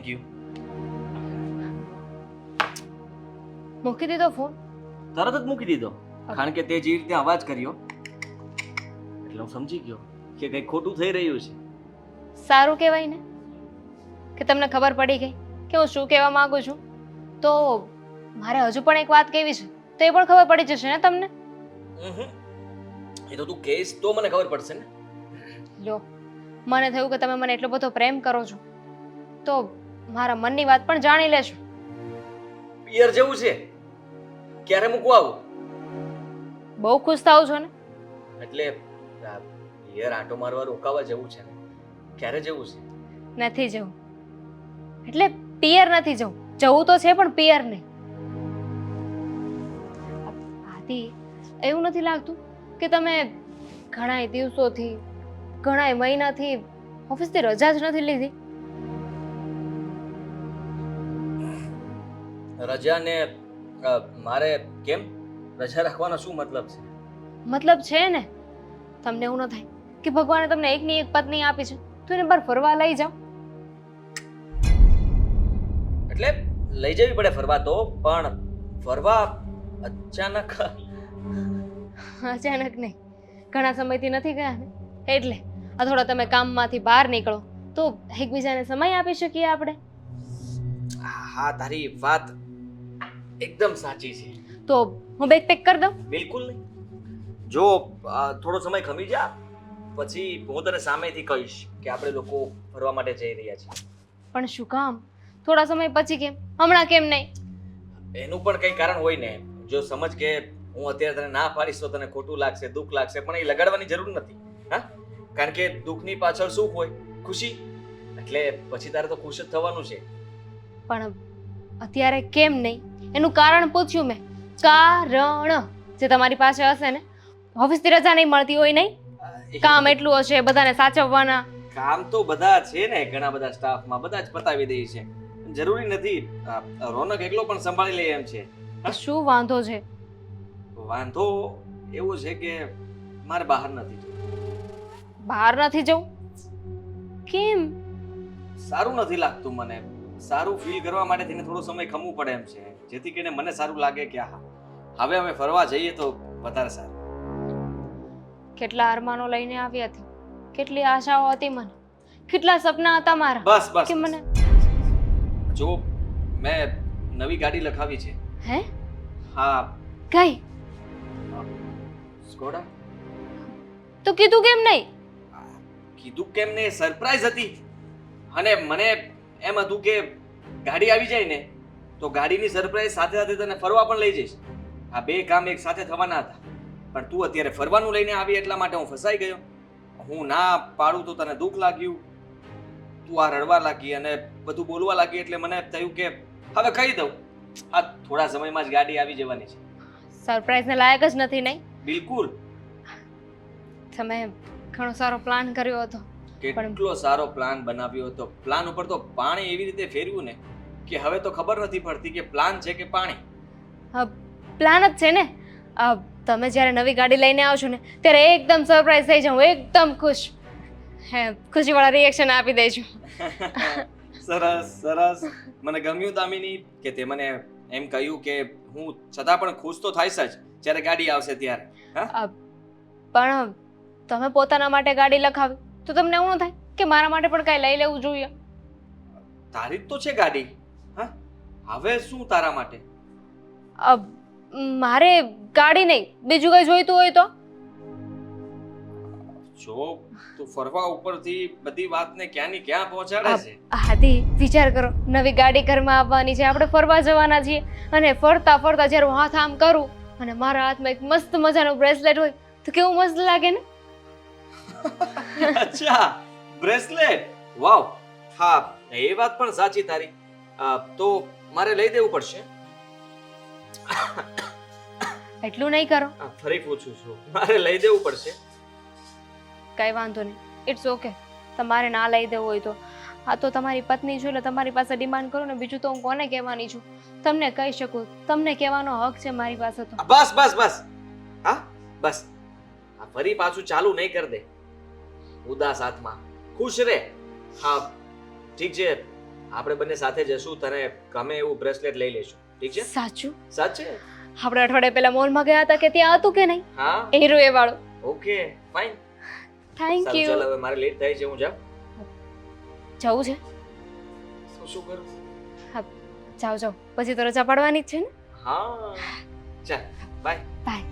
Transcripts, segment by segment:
Thank you. મૂકી દીધો phone? તરત જ મૂકી દીધો, કારણ કે તે જે રીતે અવાજ કર્યો એટલે હું સમજી ગયો કે કંઈક ખોટું થઈ રહ્યું છે. સારું કહેવાય ને કે તમને ખબર પડી ગઈ કે હું શું કહેવા માંગુ છું. તો મારે હજુ પણ એક વાત કહેવી છે, તો એ પણ ખબર પડી જશે ને તમને? એ તો તું કહીશ તો મને ખબર પડશે ને. લો, મને થયું કે તમે મને એટલો બધો પ્રેમ કરો છો તો મારા મનની વાત પણ જાણી લેશો. પિયર જેવું છે, ક્યારે મૂકવા આવું? બહુ ખુશ થાવ છો ને? એટલે પિયર આંટો મારવા રોકાવા જેવું છે ને, ક્યારે જેવું છે? નથી જવું. એટલે પિયર નથી જવું, જવું તો છે પણ પિયર નહીં. આદિ, એવું નથી લાગતું કે તમે ઘણાય દિવસોથી ઘણાય મહિનાથી ઓફિસથી રજા જ નથી લીધી? રજા ને મારે કેમ રજા રાખવાનો શું મતલબ છે? મતલબ છે ને, તમને એવું ન થાય કે ભગવાને તમને એકની એક પત્ની આપી છે તો એને બહાર ફરવા લઈ જાઓ? એટલે લઈ જવી પડે ફરવા તો, પણ ફરવા અચાનક અચાનક નહીં, ઘણા સમયથી નથી ગયા ને એટલે. આ થોડા તમે કામમાંથી બહાર નીકળો તો એકબીજાને સમય આપી શકીએ આપણે. હા, તારી વાત એકદમ સાચી છે. તો હું બેગ પેક કરી દઉં? બિલકુલ નહીં. જો થોડો સમય ખમી જા, પછી હું તને સામેથી કહીશ કે આપણે લોકો ફરવા માટે જઈ રહ્યા છીએ. પણ શું કામ? થોડા સમય પછી કેમ? હમણાં કેમ નહીં? એનું પણ કંઈ કારણ હોય ને. જો સમજ કે હું અત્યારે તને ના પાડીશ તો તને ખોટું લાગશે, દુઃખ લાગશે, પણ એ લગાડવાની જરૂર નથી. હા, કારણ કે દુઃખની પાછળ શું હોય? ખુશી. એટલે પછી તારે તો ખુશ જ થવાનું છે. પણ અત્યારે કેમ નહીં એનું કારણ પૂછ્યું મેં. કારણ જે તમારી પાસે હશે ને. ઓફિસથી રજા નહીં મળતી હોય નહીં, કામ એટલું હશે, બધાને સાચવવાના. કામ તો બધા છે ને, ઘણા બધા સ્ટાફમાં બધા જ પતાવી દે છે. જરૂરી નથી રોનક એકલો પણ સંભાળી લે એમ છે. શું વાંધો છે? વાંધો એવો છે કે મારે બહાર નથી જવું. બહાર નથી જવું? કેમ? સારું નથી લાગતું મને. સારું ફીલ કરવા માટે થઈને થોડો સમય ખમવું પડે એમ છે, જેથી કરીને મને સારું લાગે કે હા, હવે અમે ફરવા જઈએ તો વધારે સારું. કેટલા અરમાનો લઈને આવી હતી, કેટલી આશાઓ હતી મને, કેટલા સપના હતા મારા બસ બસ કે મને. જો મેં નવી ગાડી લખાવી છે. હે? હા. કઈ? સ્કોડા. તો કીધું કેમ નહીં? કીધું કેમ ને, સરપ્રાઈઝ હતી. અને મને એમ હતું કે ગાડી આવી જાય ને તો ગાડીની સરપ્રાઈઝ સાથે સાથે તને ફરવા પણ લઈ જઈશ. આ બે કામ એક સાથે થવાના હતા, પણ તું અત્યારે ફરવાનું લઈને આવી એટલા માટે હું ફસાઈ ગયો. હું ના પાડું તો તને દુઃખ લાગ્યું, તું આ રડવા લાગી અને બધું બોલવા લાગી, એટલે મને થયું કે હવે કહી દઉં. આ થોડા સમયમાં જ ગાડી આવી જવાની છે. સરપ્રાઈઝને લાયક જ નથી નહીં? બિલકુલ. તમે ઘણો સારો પ્લાન કર્યો હતો. કેટલો સારો પ્લાન બનાવ્યો હતો. પ્લાન ઉપર તો પાણી એવી રીતે ફેરવ્યું ને કે હવે તો ખબર નથી પડતી કે પ્લાન છે કે પાણી. પ્લાન જ છે ને. તમે જ્યારે નવી ગાડી લઈને આવશો ને ત્યારે એકદમ સરપ્રાઈઝ થઈ જાઉં, એકદમ ખુશ. હે, ખુશીવાળા રિએક્શન આપી દઈશું. સરસ સરસ, મને ગમ્યું દામિની કે તે મને એમ કહ્યું કે હું છતાં પણ ખુશ તો થાઈશ જ જ્યારે ગાડી આવશે ત્યારે. હા, પણ તમે પોતાના માટે ગાડી લખાવી તો તમને એવું ન થાય કે મારા માટે પણ કાંઈ લઈ લેવું જોઈએ? તારી જ તો છે ગાડી. હા, હવે શું તારા માટે? મારે ગાડી નહીં, બીજું કંઈ જોઈતું હોય તો? જો તું ફરવા ઉપરથી બધી વાતને ક્યાંની ક્યાં પહોંચાડે છે. આદિ, વિચાર કરો, નવી ગાડી ઘરમાં આવવાની છે, આપણે ફરવા જવાના છીએ, અને ફરતા ફરતા જ્યારે હું હાથ આમ કરું અને મારા હાથમાં એક મસ્ત મજાનું બ્રેસલેટ હોય તો કેવું મસ્ત લાગે ને. અચ્છા, બ્રેસલેટ. વાવ. હા, એ વાત પણ સાચી તારી. તો મારે લઈ દેવું પડશે. એટલું નહીં કરો. ફરી પૂછું છું, મારે લઈ દેવું પડશે. કઈ વાંધો નહીં, ઇટ્સ ઓકે. તમારે ના લઈ દેવું હોય તો. આ તો તમારી પત્ની છું એટલે તમારી પાસે ડિમાન્ડ કરું ને, બીજું તો હું કોને કહેવાની છું? તમને કહી શકું, તમને કહેવાનો હક છે મારી પાસે તો. બસ બસ બસ. હા બસ. આ ફરી પાછું ચાલુ નહીં કર દે. ઉદાસ આત્મા, ખુશ રહે. હા ઠીક છે, આપણે બંને સાથે જશું, તને ગમે એવું બ્રેસલેટ લઈ લેશું, ઠીક છે? સાચું? સાચે? આપણે અઠવાડિયા પહેલા મોલમાં ગયા હતા કે ત્યાં હતું કે નહીં? હા. હીરો એ વાળો. Okay fine. થેન્ક ચાલ યુ. હવે મારે લેટ થાય છે, હું જાઉં. જવું છે? શું કરું? જાઓ જાઓ, પછી તો રજા પાડવાની જ છે ને. હા ચાલ બાય. બાય.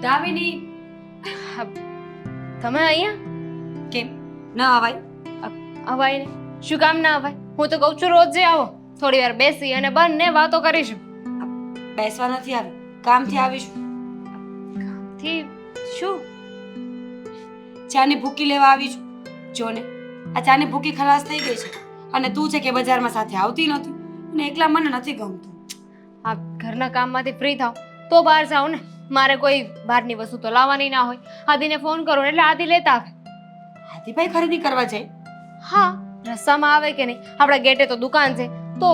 દામિની, તમે અહીંયા કેમ ના આવાય? અવાય ને? શું કામ ના અવાય? હું તો કહું છું રોજ જે આવો, થોડી વાર બેસી અને બંને વાતો કરીશું. બેસવા નથી આવી, કામથી આવીશું. થી શું? ચાની ભૂકી લેવા આવી છું. જો ને, આ ચાની ભૂકી ખલાસ થઈ ગઈ છે અને તું છે કે બજારમાં સાથે આવતી નથી અને એકલા મને નથી ગમતું. આ ઘરના કામમાંથી ફ્રી થાવ તો બહાર જાઓ ને. મારે કોઈ બહારની વસ્તુ તો લાવવાની ના હોય. આદિને ફોન કરો ને એટલે આદિ લેતા આવે. હાથીભાઈ ખરીદી કરવા જાય? હા, રસ્તામાં આવે કે નહીં, આપણા ગેટે તો દુકાન છે, તો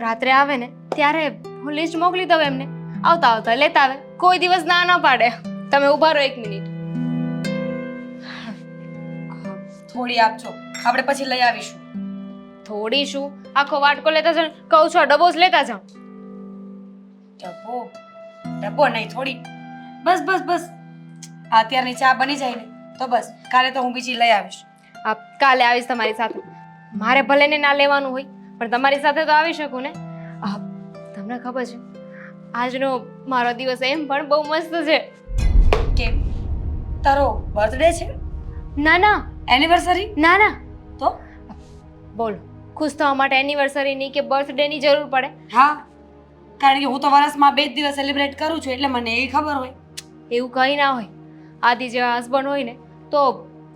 રાત્રે આવે ને ત્યારે હું લિસ્ટ મોકલી દઉં એમને, આવતા આવતા લેતા આવે. કોઈ દિવસ ના ના પાડે. તમે ઊભા રહો 1 મિનિટ. થોડી આપજો, આપણે પછી લઈ આવીશું. થોડી શું, આખો વાટકો લેતા જાઓ. કહું છું આ ડબ્બો જ લેતા જાઓ. ડબ્બો ડબ્બો નહીં, થોડી. બસ બસ બસ, અત્યારની ચા બની જાય ને તો બસ, કાલે તો હું બીજી લઈ આવીશ. આ કાલે આવીશ તમારી સાથે. મારે ભલે ને ના લેવાનું હોય પણ તમારી સાથે તો આવી શકું ને. તમને ખબર છે આજનો મારો દિવસ એમ પણ બહુ મસ્ત છે. કેમ, તારો બર્થડે છે? ના ના એનિવર્સરી? ના ના. તો બોલો, ખુશ થવા માટે એનિવર્સરીની કે બર્થડેની જરૂર પડે? હા, કારણ કે હું તો વર્ષમાં 2 જ દિવસ સેલિબ્રેટ કરું છું એટલે મને એ ખબર હોય. એવું કંઈ ના હોય. આદિ જેવા હસબન્ડ હોય ને તો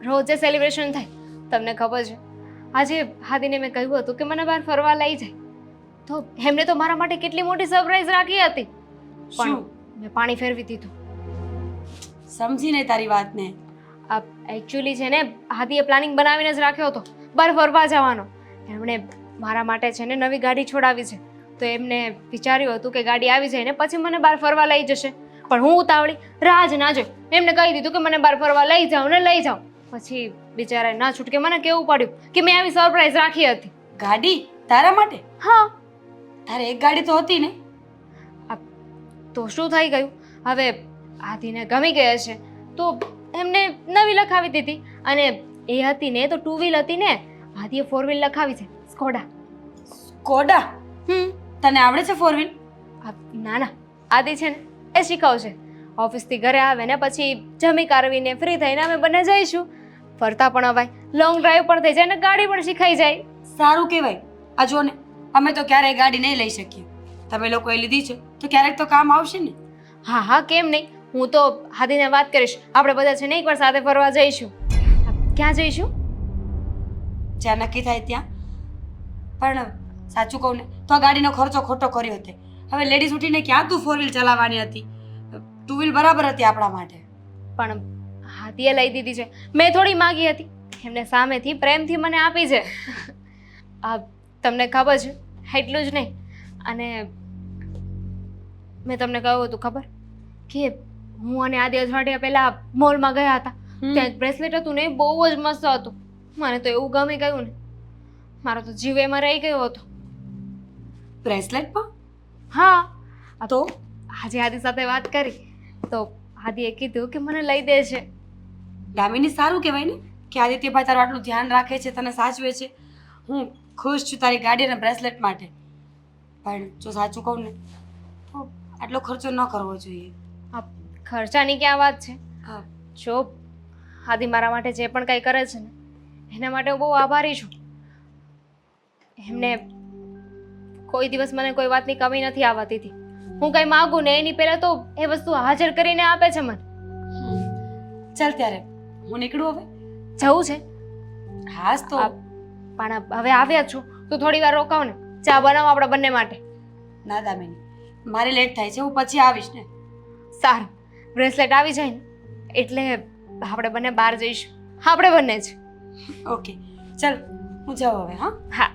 રોજે સેલિબ્રેશન થાય. તમને ખબર છે આજે આદિને મેં કહ્યું હતું કે મને બહાર ફરવા લઈ જાય, તો એમને તો મારા માટે કેટલી મોટી સરપ્રાઈઝ રાખી હતી, પણ શું? મેં પાણી ફેરવી દીધું. સમજી નહીં તારી વાતને. આ એકચ્યુઅલી છે ને આદિએ પ્લાનિંગ બનાવીને જ રાખ્યો હતો બહાર ફરવા જવાનો. એમણે મારા માટે છે ને નવી ગાડી છોડાવી છે, તો એમને વિચાર્યું હતું કે ગાડી આવી જાય ને પછી મને બહાર ફરવા લઈ જશે, પણ હું ઉતાવળી રાહ જ ના જોઈ. એમને કહી દીધું કે મને બહાર ફરવા લઈ જાઓ ને લઈ જાઓ. પછી બિચારાએ ના છૂટકે મને કેવું પડ્યું કે મેં આવી સરપ્રાઈઝ રાખી હતી. ગાડી તારા માટે? હા. તારે એક ગાડી તો હતી ને? તો શું થઈ ગયું? હવે આદિને ગમી ગયા છે તો એમને નવી લખાવી દીધી, અને એ હતી ને તો 2 વ્હીલ હતી ને, આદિએ 4 વ્હીલ લખાવી છે, સ્કોડા. સ્કોડા? તને આવડે છે 4 વ્હીલ? ના ના, આદિ છે ને એ શીખવશે. ઓફિસથી ઘરે આવે ને પછી જમી કારવીને ફ્રી થઈને અમે બંને જઈશું. ફરતા પણ અવાય, લોંગ ડ્રાઈવ પણ થઈ જાય ને ગાડી પણ શીખાઈ જાય. સારું કહેવાય. આ જો ને, અમે તો ક્યારેય ગાડી નહીં લઈ શકીએ. તમે લોકોએ લીધી છે તો ક્યારેક તો કામ આવશે ને. હા હા, કેમ નહીં. હું તો આદિને વાત કરીશ, આપણે બધા છે ને એકવાર સાથે ફરવા જઈશું. ક્યાં જઈશું? જ્યાં નક્કી થાય ત્યાં. પણ સાચું કહું ને તો આ ગાડીનો ખર્ચો ખોટો કર્યો તે. હવે લેડીઝ ઉઠીને ક્યાં તું 4 વ્હીલ ચલાવવાની હતી? 2 વ્હીલ બરાબર હતી આપણા માટે. પણ આદિએ લઈ દીધી છે, મેં થોડી માગી હતી. એમને સામેથી પ્રેમથી મને આપી છે. આ તમને ખબર છે એટલું જ નહીં, અને મેં તમને કહ્યું હતું ખબર કે હું અને આદિ અઠવાડિયા પહેલા મોલમાં ગયા હતા. ત્યાં એક બ્રેસલેટ હતું ને, બહુ જ મસ્ત હતું. મને તો એવું ગમી ગયું ને, મારો તો જીવ એમાં રહી ગયો હતો. બ્રેસલેટ પણ? હા. તો આજે આદિ સાથે વાત કરી તો આદિએ કીધું કે મને લઈ દે છે. દામિની, સારું કહેવાય ને કે આદિત્યભાઈ તારું આટલું ધ્યાન રાખે છે, તને સાચવે છે. હું ખુશ છું તારી ગાડી અને બ્રેસલેટ માટે. પણ જો સાચું કહું ને તો આટલો ખર્ચો ન કરવો જોઈએ. આ ખર્ચાની ક્યાં વાત છે? હા, જો આદિ મારા માટે જે પણ કંઈ કરે છે ને એના માટે હું બહુ આભારી છું. એમને કોઈ દિવસ મને કોઈ વાતની કમી નથી આવવા દીધી. હું કંઈ માગું ને એની પહેલા તો એ વસ્તુ હાજર કરીને આપે છે મને. ચાલ ત્યારે હું નીકળું હવે. જવું છે? હાસ તો. પણ હવે આવ્યા છું તો થોડી વાર રોકાવ ને, ચા બનાવો આપણા બંને માટે. ના દામિની, મારે લેટ થાય છે, હું પછી આવીશ ને. સારું, બ્રેસલેટ આવી જાય ને એટલે આપણે બંને બહાર જઈશું. આપણે બંને જ. ઓકે, ચાલ હું જાઉં હવે. હા હા.